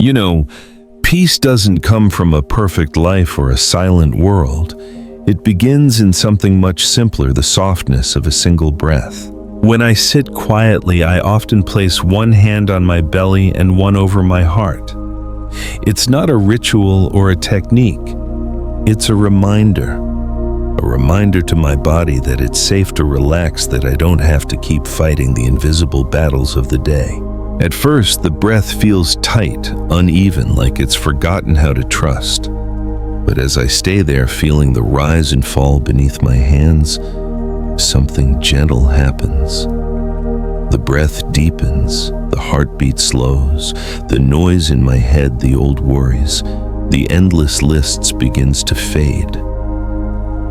You know, peace doesn't come from a perfect life or a silent world. It begins in something much simpler, the softness of a single breath. When I sit quietly, I often place one hand on my belly and one over my heart. It's not a ritual or a technique. It's a reminder to my body that it's safe to relax, that I don't have to keep fighting the invisible battles of the day. At first, the breath feels tight, uneven, like it's forgotten how to trust. But as I stay there, feeling the rise and fall beneath my hands, something gentle happens. The breath deepens, the heartbeat slows, the noise in my head, the old worries, the endless lists begins to fade.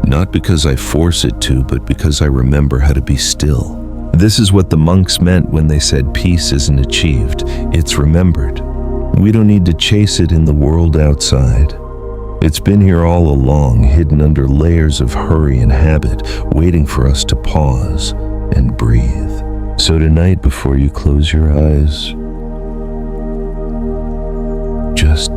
Not because I force it to, but because I remember how to be still. This is what the monks meant when they said peace isn't achieved, it's remembered. We don't need to chase it in the world outside. It's been here all along, hidden under layers of hurry and habit, waiting for us to pause and breathe. So tonight, before you close your eyes, just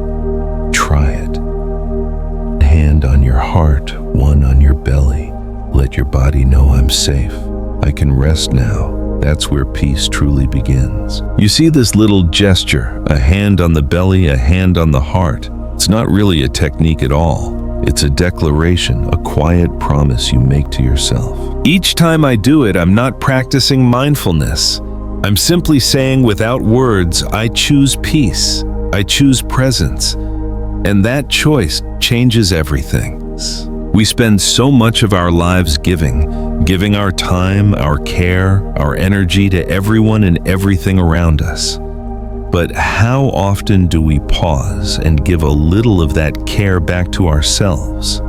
try it. A hand on your heart, one on your belly. Let your body know I'm safe. I can rest now. That's where peace truly begins. You see this little gesture, a hand on the belly, a hand on the heart. It's not really a technique at all. It's a declaration, a quiet promise you make to yourself. Each time I do it, I'm not practicing mindfulness. I'm simply saying without words, I choose peace. I choose presence. And that choice changes everything. We spend so much of our lives giving our time, our care, our energy to everyone and everything around us. But how often do we pause and give a little of that care back to ourselves?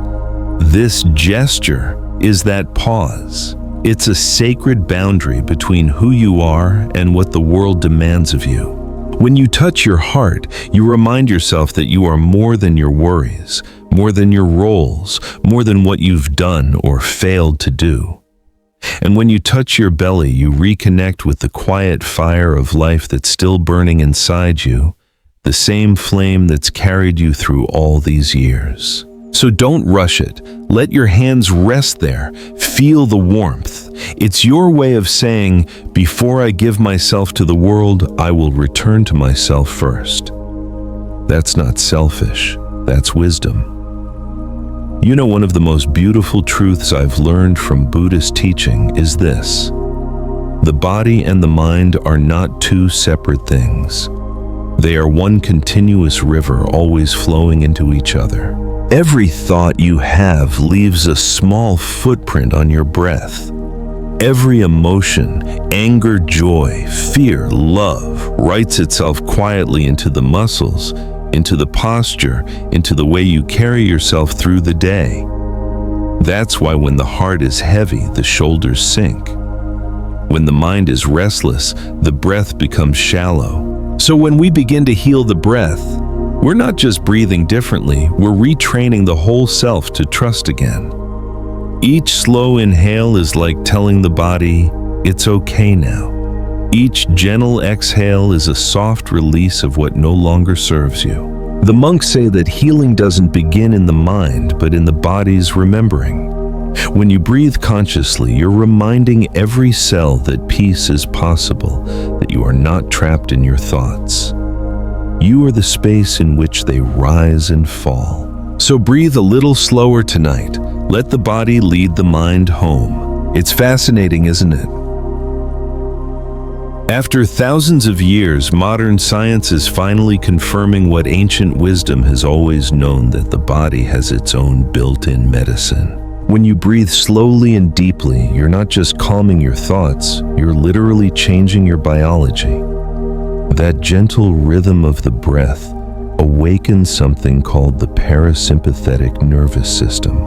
This gesture is that pause. It's a sacred boundary between who you are and what the world demands of you. When you touch your heart, you remind yourself that you are more than your worries, more than your roles, more than what you've done or failed to do. And when you touch your belly, you reconnect with the quiet fire of life that's still burning inside you, the same flame that's carried you through all these years. So don't rush it. Let your hands rest there. Feel the warmth. It's your way of saying, before I give myself to the world, I will return to myself first. That's not selfish. That's wisdom. You know, one of the most beautiful truths I've learned from Buddhist teaching is this: the body and the mind are not two separate things. They are one continuous river, always flowing into each other. Every thought you have leaves a small footprint on your breath. Every emotion, anger, joy, fear, love, writes itself quietly into the muscles, into the posture, into the way you carry yourself through the day. That's why when the heart is heavy, the shoulders sink. When the mind is restless, the breath becomes shallow. So when we begin to heal the breath, we're not just breathing differently, we're retraining the whole self to trust again. Each slow inhale is like telling the body, it's okay now. Each gentle exhale is a soft release of what no longer serves you. The monks say that healing doesn't begin in the mind, but in the body's remembering. When you breathe consciously, you're reminding every cell that peace is possible, that you are not trapped in your thoughts. You are the space in which they rise and fall. So breathe a little slower tonight. Let the body lead the mind home. It's fascinating, isn't it? After thousands of years, modern science is finally confirming what ancient wisdom has always known, that the body has its own built-in medicine. When you breathe slowly and deeply, you're not just calming your thoughts, you're literally changing your biology. That gentle rhythm of the breath awakens something called the parasympathetic nervous system,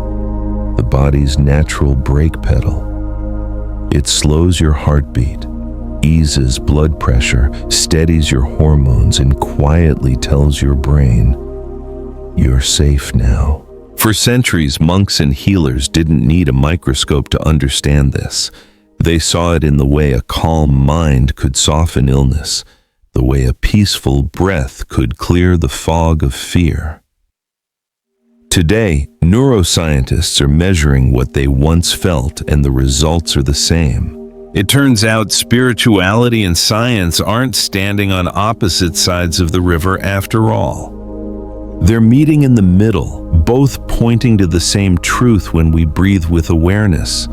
the body's natural brake pedal. It slows your heartbeat, eases blood pressure, steadies your hormones, and quietly tells your brain, you're safe now. For centuries, monks and healers didn't need a microscope to understand this. They saw it in the way a calm mind could soften illness, the way a peaceful breath could clear the fog of fear. Today, neuroscientists are measuring what they once felt, and the results are the same. It turns out spirituality and science aren't standing on opposite sides of the river after all. They're meeting in the middle, both pointing to the same truth. When we breathe with awareness,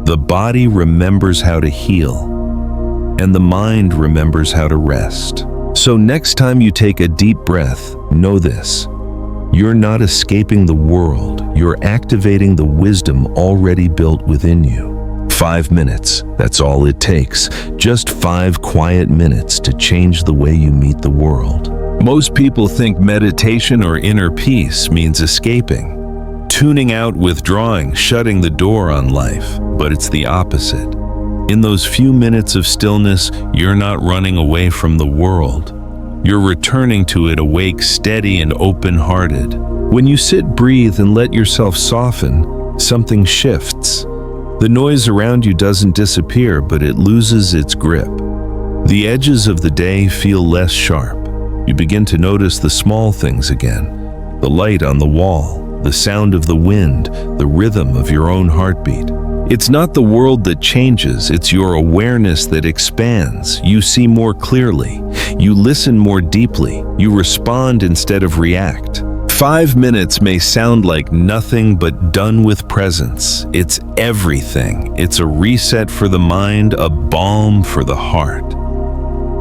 the body remembers how to heal, and the mind remembers how to rest. So next time you take a deep breath, know this: you're not escaping the world, you're activating the wisdom already built within you. 5 minutes, that's all it takes. Just 5 quiet minutes to change the way you meet the world. Most people think meditation or inner peace means escaping, tuning out, withdrawing, shutting the door on life, but it's the opposite. In those few minutes of stillness, you're not running away from the world. You're returning to it awake, steady, and open-hearted. When you sit, breathe, and let yourself soften, something shifts. The noise around you doesn't disappear, but it loses its grip. The edges of the day feel less sharp. You begin to notice the small things again: the light on the wall, the sound of the wind, the rhythm of your own heartbeat. It's not the world that changes, it's your awareness that expands. You see more clearly, you listen more deeply, you respond instead of react. 5 minutes may sound like nothing, but done with presence, it's everything. It's a reset for the mind, a balm for the heart,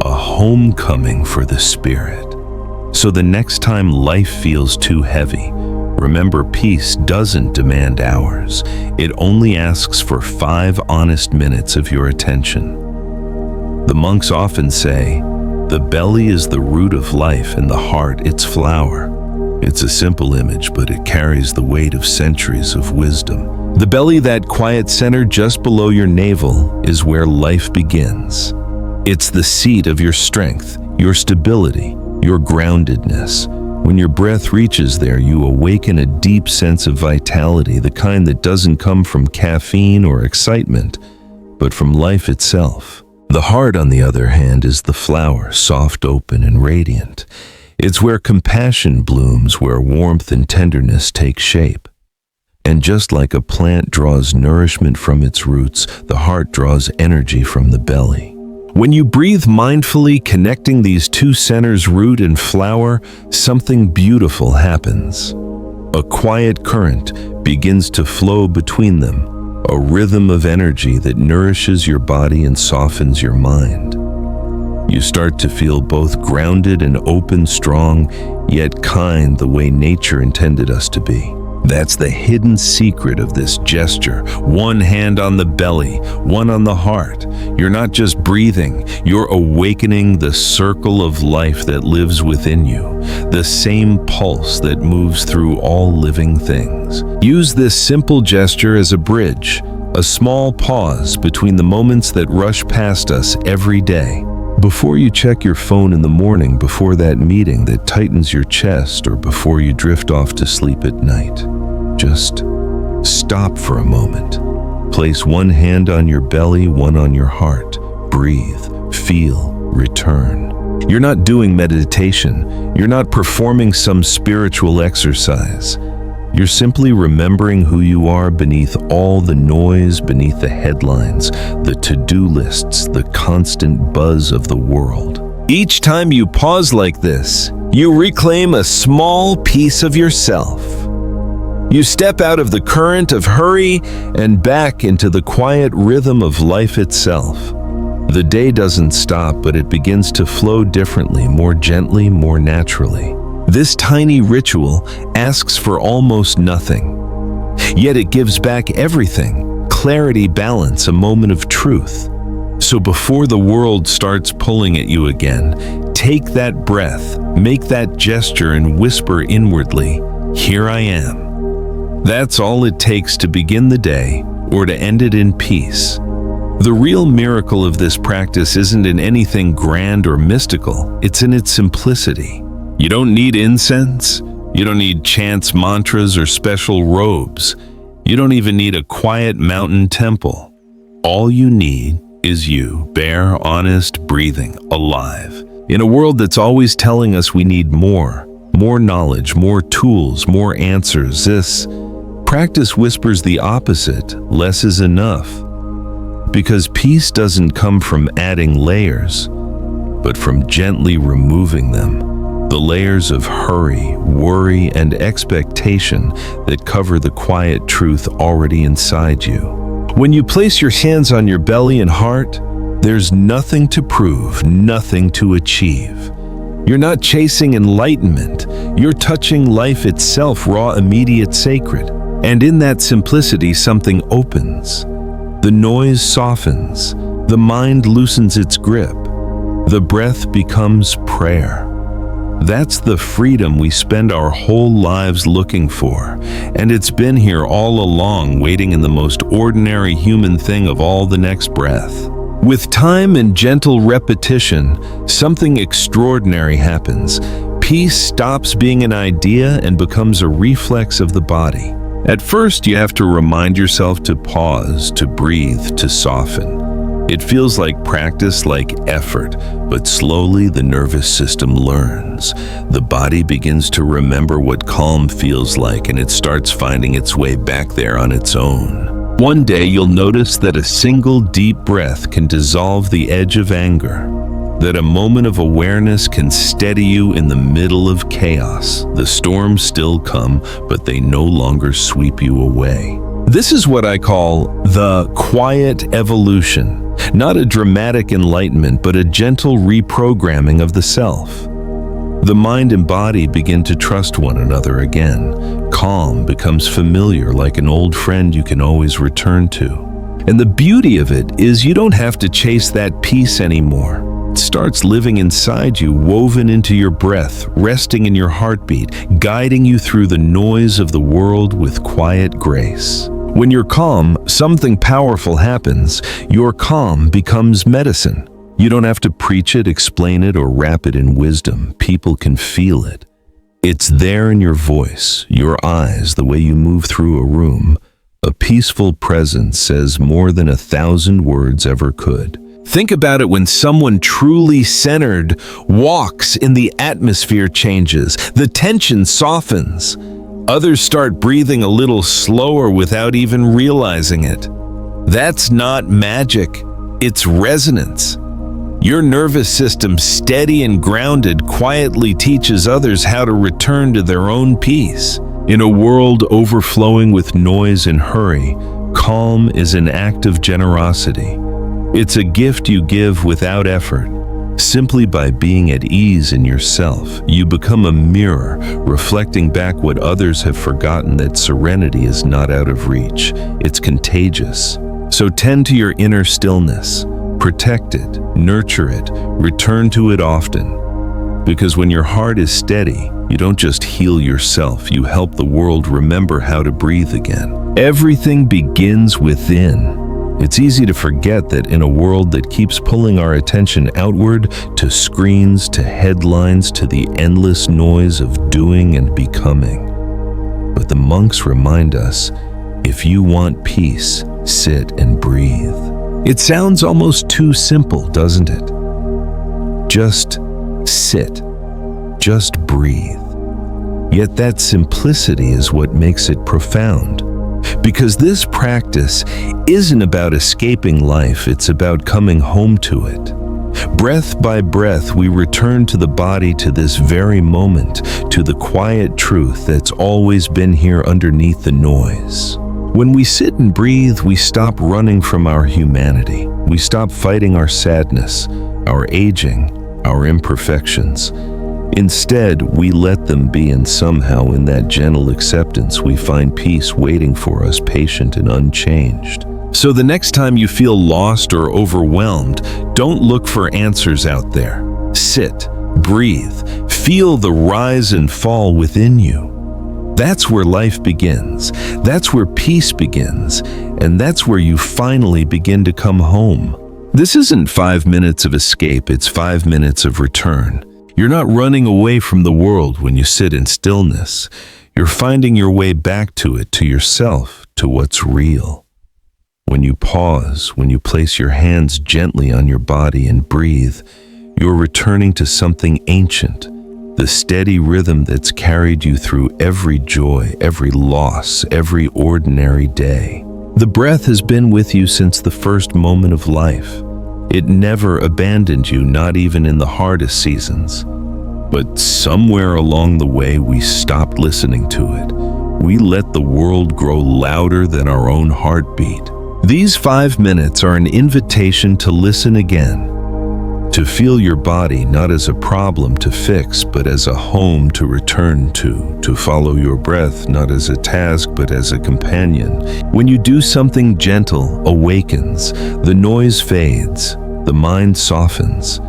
a homecoming for the spirit. So the next time life feels too heavy, remember, peace doesn't demand hours. It only asks for 5 honest minutes of your attention. The monks often say, the belly is the root of life and the heart its flower. It's a simple image, but it carries the weight of centuries of wisdom. The belly, that quiet center just below your navel, is where life begins. It's the seat of your strength, your stability, your groundedness. When your breath reaches there, you awaken a deep sense of vitality, the kind that doesn't come from caffeine or excitement, but from life itself. The heart, on the other hand, is the flower, soft, open, and radiant. It's where compassion blooms, where warmth and tenderness take shape. And just like a plant draws nourishment from its roots, the heart draws energy from the belly. When you breathe mindfully, connecting these two centers, root and flower, something beautiful happens. A quiet current begins to flow between them, a rhythm of energy that nourishes your body and softens your mind. You start to feel both grounded and open, strong, yet kind, the way nature intended us to be. That's the hidden secret of this gesture. One hand on the belly, one on the heart. You're not just breathing, you're awakening the circle of life that lives within you, the same pulse that moves through all living things. Use this simple gesture as a bridge, a small pause between the moments that rush past us every day. Before you check your phone in the morning, before that meeting that tightens your chest, or before you drift off to sleep at night, just stop for a moment. Place one hand on your belly, one on your heart. Breathe, feel, return. You're not doing meditation. You're not performing some spiritual exercise. You're simply remembering who you are beneath all the noise, beneath the headlines, the to-do lists, the constant buzz of the world. Each time you pause like this, you reclaim a small piece of yourself. You step out of the current of hurry and back into the quiet rhythm of life itself. The day doesn't stop, but it begins to flow differently, more gently, more naturally. This tiny ritual asks for almost nothing, yet it gives back everything: clarity, balance, a moment of truth. So before the world starts pulling at you again, take that breath, make that gesture, and whisper inwardly, "Here I am." That's all it takes to begin the day or to end it in peace. The real miracle of this practice isn't in anything grand or mystical, it's in its simplicity. You don't need incense, you don't need chants, mantras, or special robes. You don't even need a quiet mountain temple. All you need is you, bare, honest, breathing, alive. In a world that's always telling us we need more knowledge, more tools, more answers, this practice whispers the opposite: less is enough. Because peace doesn't come from adding layers, but from gently removing them. The layers of hurry, worry, and expectation that cover the quiet truth already inside you. When you place your hands on your belly and heart, there's nothing to prove, nothing to achieve. You're not chasing enlightenment, you're touching life itself, raw, immediate, sacred. And in that simplicity, something opens. The noise softens, the mind loosens its grip, the breath becomes prayer. That's the freedom we spend our whole lives looking for, and it's been here all along, waiting in the most ordinary human thing of all, the next breath. With time and gentle repetition, something extraordinary happens. Peace stops being an idea and becomes a reflex of the body. At first, you have to remind yourself to pause, to breathe, to soften. It feels like practice, like effort, but slowly the nervous system learns. The body begins to remember what calm feels like, and it starts finding its way back there on its own. One day you'll notice that a single deep breath can dissolve the edge of anger, that a moment of awareness can steady you in the middle of chaos. The storms still come, but they no longer sweep you away. This is what I call the quiet evolution, not a dramatic enlightenment, but a gentle reprogramming of the self. The mind and body begin to trust one another again. Calm becomes familiar, like an old friend you can always return to. And the beauty of it is you don't have to chase that peace anymore. It starts living inside you, woven into your breath, resting in your heartbeat, guiding you through the noise of the world with quiet grace. When you're calm, something powerful happens. Your calm becomes medicine. You don't have to preach it, explain it, or wrap it in wisdom. People can feel it. It's there in your voice, your eyes, the way you move through a room. A peaceful presence says more than 1,000 words ever could. Think about it: when someone truly centered walks in, the atmosphere changes, the tension softens. Others start breathing a little slower without even realizing it. That's not magic, it's resonance. Your nervous system, steady and grounded, quietly teaches others how to return to their own peace. In a world overflowing with noise and hurry, calm is an act of generosity. It's a gift you give without effort. Simply by being at ease in yourself, you become a mirror, reflecting back what others have forgotten: that serenity is not out of reach, it's contagious. So tend to your inner stillness. Protect it, nurture it, return to it often. Because when your heart is steady, you don't just heal yourself, you help the world remember how to breathe again. Everything begins within. It's easy to forget that in a world that keeps pulling our attention outward, to screens, to headlines, to the endless noise of doing and becoming. But the monks remind us, if you want peace, sit and breathe. It sounds almost too simple, doesn't it? Just sit. Just breathe. Yet that simplicity is what makes it profound. Because this practice isn't about escaping life, it's about coming home to it. Breath by breath, we return to the body, to this very moment, to the quiet truth that's always been here underneath the noise. When we sit and breathe, we stop running from our humanity. We stop fighting our sadness, our aging, our imperfections. Instead, we let them be, and somehow in that gentle acceptance, we find peace waiting for us, patient and unchanged. So the next time you feel lost or overwhelmed, don't look for answers out there. Sit, breathe, feel the rise and fall within you. That's where life begins. That's where peace begins. And that's where you finally begin to come home. This isn't 5 minutes of escape, it's 5 minutes of return. You're not running away from the world when you sit in stillness. You're finding your way back to it, to yourself, to what's real. When you pause, when you place your hands gently on your body and breathe, You're returning to something ancient, the steady rhythm that's carried you through every joy, every loss, every ordinary day. The breath has been with you since the first moment of life. It never abandoned you, not even in the hardest seasons. But somewhere along the way, we stopped listening to it. We let the world grow louder than our own heartbeat. These 5 minutes are an invitation to listen again, to feel your body not as a problem to fix, but as a home to return to follow your breath not as a task, but as a companion. When you do something gentle, awakens, the noise fades, the mind softens,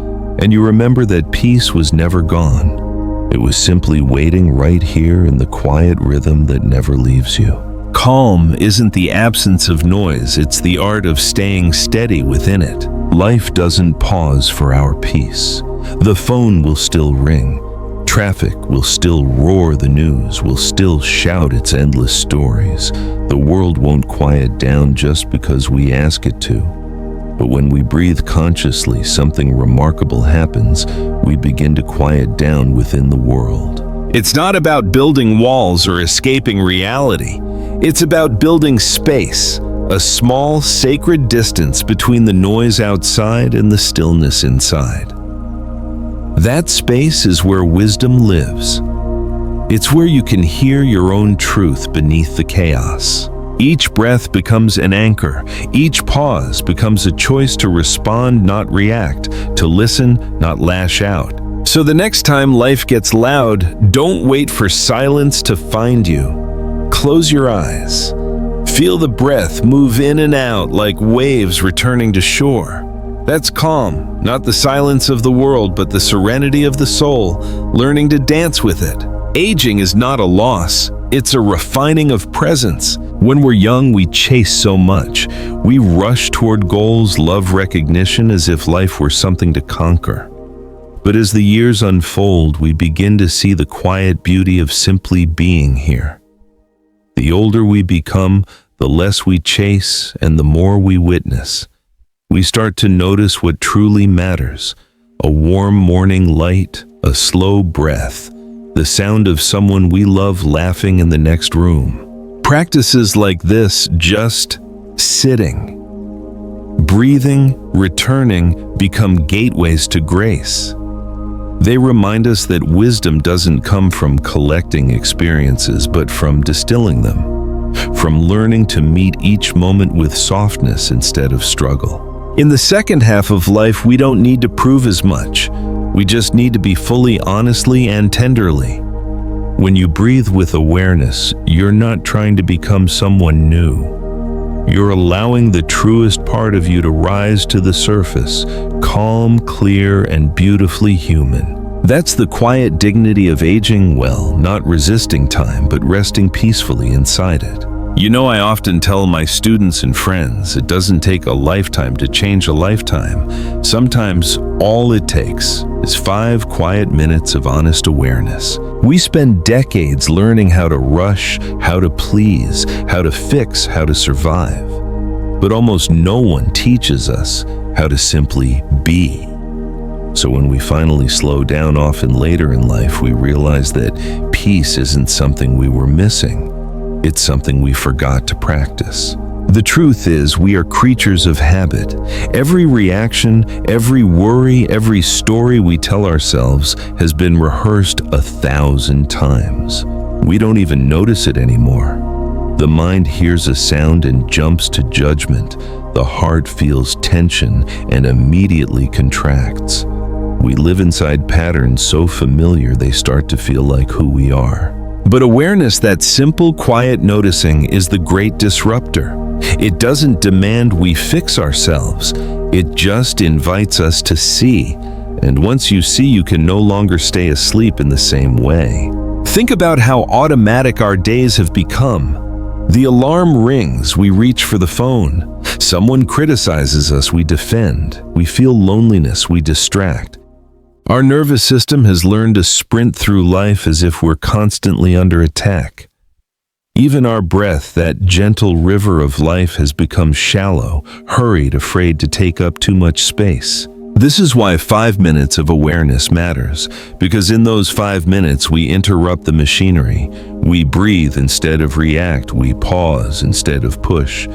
and you remember that peace was never gone. It was simply waiting right here in the quiet rhythm that never leaves you. Calm isn't the absence of noise, it's the art of staying steady within it. Life doesn't pause for our peace. The phone will still ring. Traffic will still roar, the news will still shout its endless stories. The world won't quiet down just because we ask it to. But when we breathe consciously, something remarkable happens. We begin to quiet down within the world. It's not about building walls or escaping reality. It's about building space, a small, sacred distance between the noise outside and the stillness inside. That space is where wisdom lives. It's where you can hear your own truth beneath the chaos. Each breath becomes an anchor. Each pause becomes a choice to respond, not react, to listen, not lash out. So the next time life gets loud, don't wait for silence to find you. Close your eyes. Feel the breath move in and out like waves returning to shore. That's calm, not the silence of the world, but the serenity of the soul, learning to dance with it. Aging is not a loss. It's a refining of presence. When we're young, we chase so much. We rush toward goals, love, recognition, as if life were something to conquer. But as the years unfold, we begin to see the quiet beauty of simply being here. The older we become, the less we chase and the more we witness. We start to notice what truly matters: a warm morning light, a slow breath, the sound of someone we love laughing in the next room. Practices like this, just sitting, breathing, returning, become gateways to grace. They remind us that wisdom doesn't come from collecting experiences, but from distilling them, from learning to meet each moment with softness instead of struggle. In the second half of life, we don't need to prove as much. We just need to be fully, honestly, and tenderly. When you breathe with awareness, you're not trying to become someone new. You're allowing the truest part of you to rise to the surface, calm, clear, and beautifully human. That's the quiet dignity of aging well, not resisting time, but resting peacefully inside it. You know, I often tell my students and friends, it doesn't take a lifetime to change a lifetime. Sometimes all it takes is 5 quiet minutes of honest awareness. We spend decades learning how to rush, how to please, how to fix, how to survive. But almost no one teaches us how to simply be. So when we finally slow down, often later in life, we realize that peace isn't something we were missing. It's something we forgot to practice. The truth is, we are creatures of habit. Every reaction, every worry, every story we tell ourselves has been rehearsed 1,000 times. We don't even notice it anymore. The mind hears a sound and jumps to judgment. The heart feels tension and immediately contracts. We live inside patterns so familiar they start to feel like who we are. But awareness, that simple, quiet noticing, is the great disruptor. It doesn't demand we fix ourselves. It just invites us to see. And once you see, you can no longer stay asleep in the same way. Think about how automatic our days have become. The alarm rings, we reach for the phone. Someone criticizes us, we defend. We feel loneliness, we distract. Our nervous system has learned to sprint through life as if we're constantly under attack. Even our breath, that gentle river of life, has become shallow, hurried, afraid to take up too much space. This is why 5 minutes of awareness matters, because in those 5 minutes we interrupt the machinery. We breathe instead of react. We pause instead of push.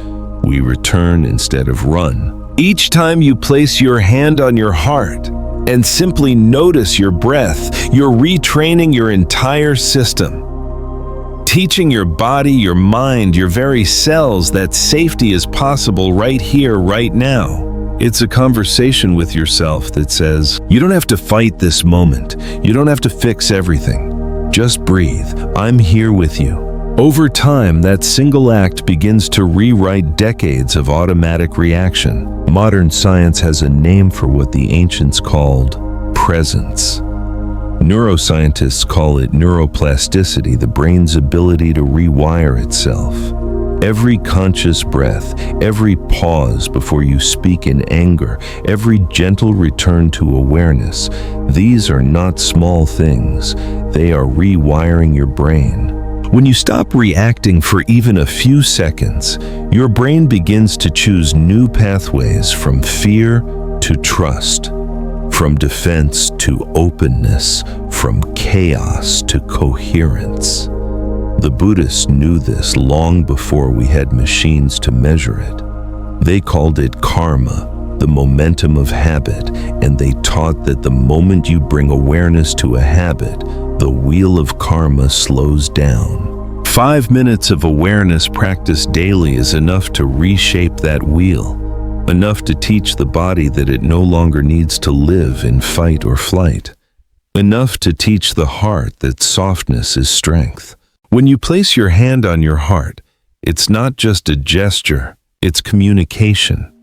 We return instead of run. Each time you place your hand on your heart and simply notice your breath, you're retraining your entire system, teaching your body, your mind, your very cells that safety is possible right here, right now. It's a conversation with yourself that says, you don't have to fight this moment. You don't have to fix everything. Just breathe. I'm here with you. Over time, that single act begins to rewrite decades of automatic reaction. Modern science has a name for what the ancients called presence. Neuroscientists call it neuroplasticity, the brain's ability to rewire itself. Every conscious breath, every pause before you speak in anger, every gentle return to awareness, these are not small things. They are rewiring your brain. When you stop reacting for even a few seconds, your brain begins to choose new pathways from fear to trust, from defense to openness, from chaos to coherence. The Buddhists knew this long before we had machines to measure it. They called it karma, the momentum of habit, and they taught that the moment you bring awareness to a habit, the wheel of karma slows down. 5 minutes of awareness practice daily is enough to reshape that wheel, enough to teach the body that it no longer needs to live in fight or flight, enough to teach the heart that softness is strength. When you place your hand on your heart, it's not just a gesture, it's communication.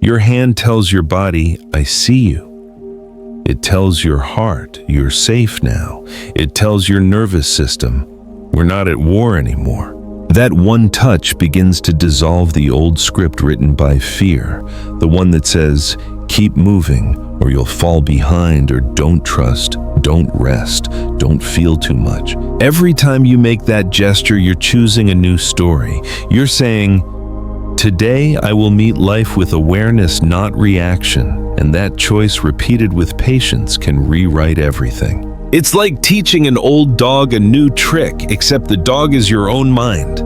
Your hand tells your body, I see you. It tells your heart, you're safe now. It tells your nervous system, we're not at war anymore. That one touch begins to dissolve the old script written by fear, the one that says, keep moving, or you'll fall behind, or don't trust, don't rest, don't feel too much. Every time you make that gesture, you're choosing a new story. You're saying, today I will meet life with awareness, not reaction, and that choice repeated with patience can rewrite everything. It's like teaching an old dog a new trick, except the dog is your own mind.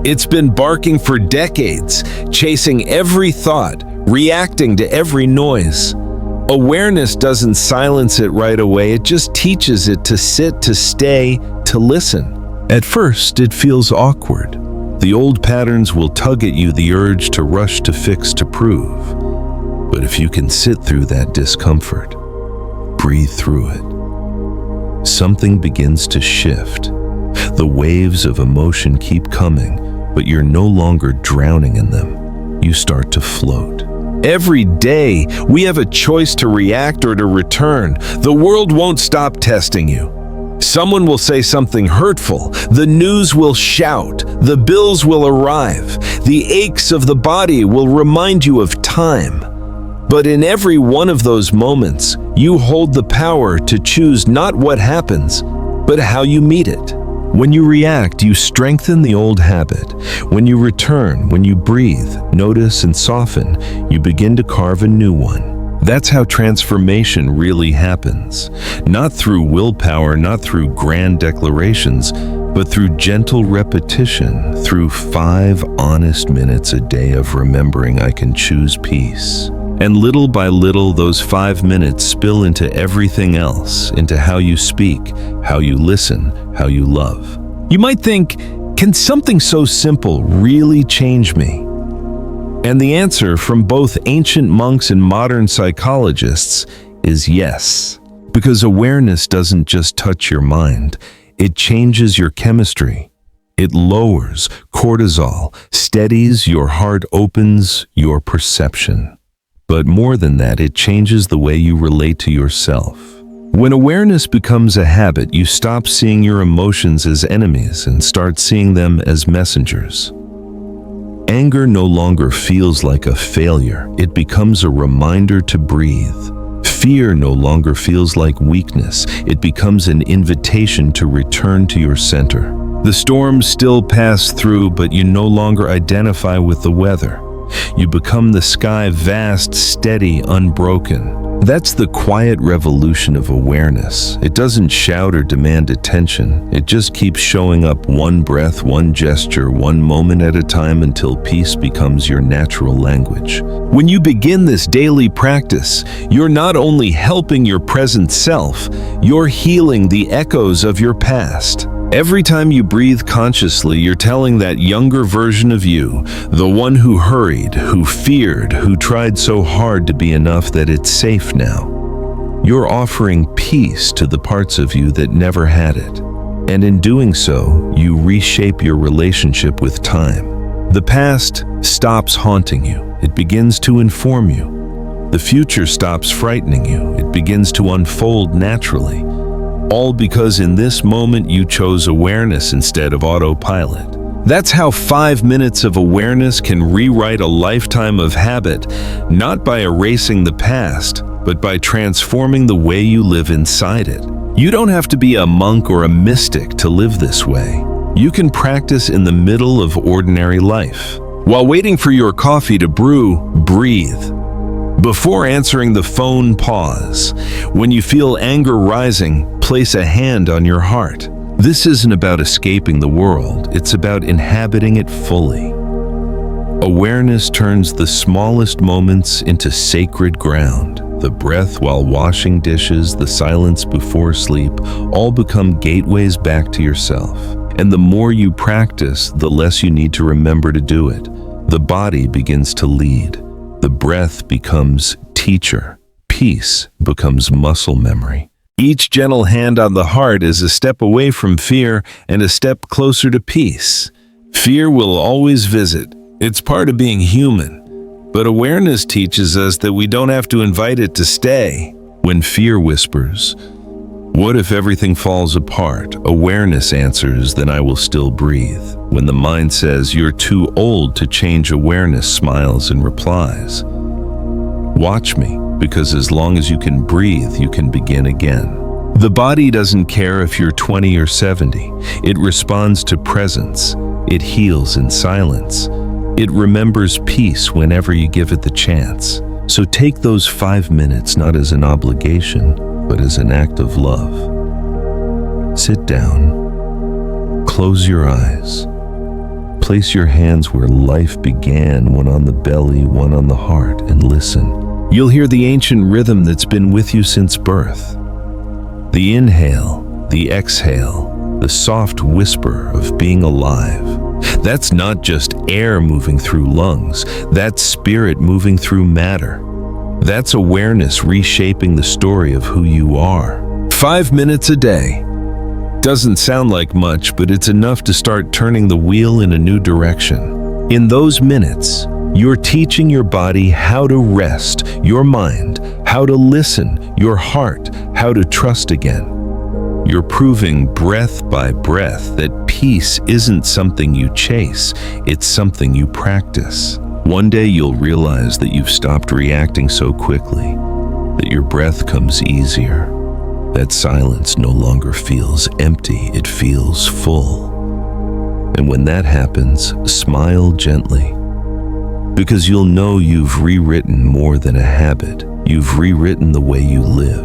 It's been barking for decades, chasing every thought, reacting to every noise. Awareness doesn't silence it right away, it just teaches it to sit, to stay, to listen. At first, it feels awkward. The old patterns will tug at you, the urge to rush, to fix, to prove. But if you can sit through that discomfort, breathe through it, something begins to shift. The waves of emotion keep coming, but you're no longer drowning in them. You start to float. Every day, we have a choice to react or to return. The world won't stop testing you. Someone will say something hurtful. The news will shout. The bills will arrive. The aches of the body will remind you of time. But in every one of those moments, you hold the power to choose not what happens, but how you meet it. When you react, you strengthen the old habit. When you return, when you breathe, notice and soften, you begin to carve a new one. That's how transformation really happens. Not through willpower, not through grand declarations, but through gentle repetition, through 5 honest minutes a day of remembering I can choose peace. And little by little, those 5 minutes spill into everything else, into how you speak, how you listen, how you love. You might think, can something so simple really change me? And the answer from both ancient monks and modern psychologists is yes. Because awareness doesn't just touch your mind, it changes your chemistry. It lowers cortisol, steadies your heart, opens your perception. But more than that, it changes the way you relate to yourself. When awareness becomes a habit, you stop seeing your emotions as enemies and start seeing them as messengers. Anger no longer feels like a failure. It becomes a reminder to breathe. Fear no longer feels like weakness. It becomes an invitation to return to your center. The storms still pass through, but you no longer identify with the weather. You become the sky, vast, steady, unbroken. That's the quiet revolution of awareness. It doesn't shout or demand attention. It just keeps showing up, one breath, one gesture, one moment at a time, until peace becomes your natural language. When you begin this daily practice, you're not only helping your present self, you're healing the echoes of your past. Every time you breathe consciously, you're telling that younger version of you, the one who hurried, who feared, who tried so hard to be enough, that it's safe now. You're offering peace to the parts of you that never had it. And in doing so, you reshape your relationship with time. The past stops haunting you. It begins to inform you. The future stops frightening you. It begins to unfold naturally. All because in this moment you chose awareness instead of autopilot. That's how 5 minutes of awareness can rewrite a lifetime of habit, not by erasing the past, but by transforming the way you live inside it. You don't have to be a monk or a mystic to live this way. You can practice in the middle of ordinary life. While waiting for your coffee to brew, breathe. Before answering the phone, pause. When you feel anger rising, place a hand on your heart. This isn't about escaping the world, it's about inhabiting it fully. Awareness turns the smallest moments into sacred ground. The breath while washing dishes, the silence before sleep, all become gateways back to yourself. And the more you practice, the less you need to remember to do it. The body begins to lead. The breath becomes teacher. Peace becomes muscle memory. Each gentle hand on the heart is a step away from fear and a step closer to peace. Fear will always visit. It's part of being human. But awareness teaches us that we don't have to invite it to stay. When fear whispers, "What if everything falls apart?" awareness answers, "Then I will still breathe." When the mind says, "You're too old to change," awareness smiles and replies, "Watch me, because as long as you can breathe, you can begin again." The body doesn't care if you're 20 or 70. It responds to presence. It heals in silence. It remembers peace whenever you give it the chance. So take those 5 minutes not as an obligation, but as an act of love. Sit down. Close your eyes. Place your hands where life began, one on the belly, one on the heart, and listen. You'll hear the ancient rhythm that's been with you since birth. The inhale, the exhale, the soft whisper of being alive. That's not just air moving through lungs, that's spirit moving through matter. That's awareness reshaping the story of who you are. 5 minutes a day. Doesn't sound like much, but it's enough to start turning the wheel in a new direction. In those minutes, you're teaching your body how to rest, your mind, how to listen, your heart, how to trust again. You're proving breath by breath that peace isn't something you chase, it's something you practice. One day you'll realize that you've stopped reacting so quickly, that your breath comes easier. That silence no longer feels empty, it feels full. And when that happens, smile gently, because you'll know you've rewritten more than a habit. You've rewritten the way you live.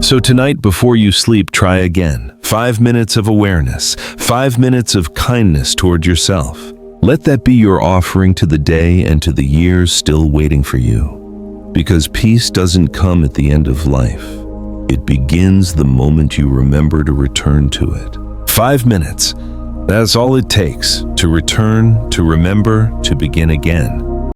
So tonight, before you sleep, try again. 5 minutes of awareness, 5 minutes of kindness toward yourself. Let that be your offering to the day and to the years still waiting for you. Because peace doesn't come at the end of life. It begins the moment you remember to return to it. 5 minutes. That's all it takes to return, to remember, to begin again.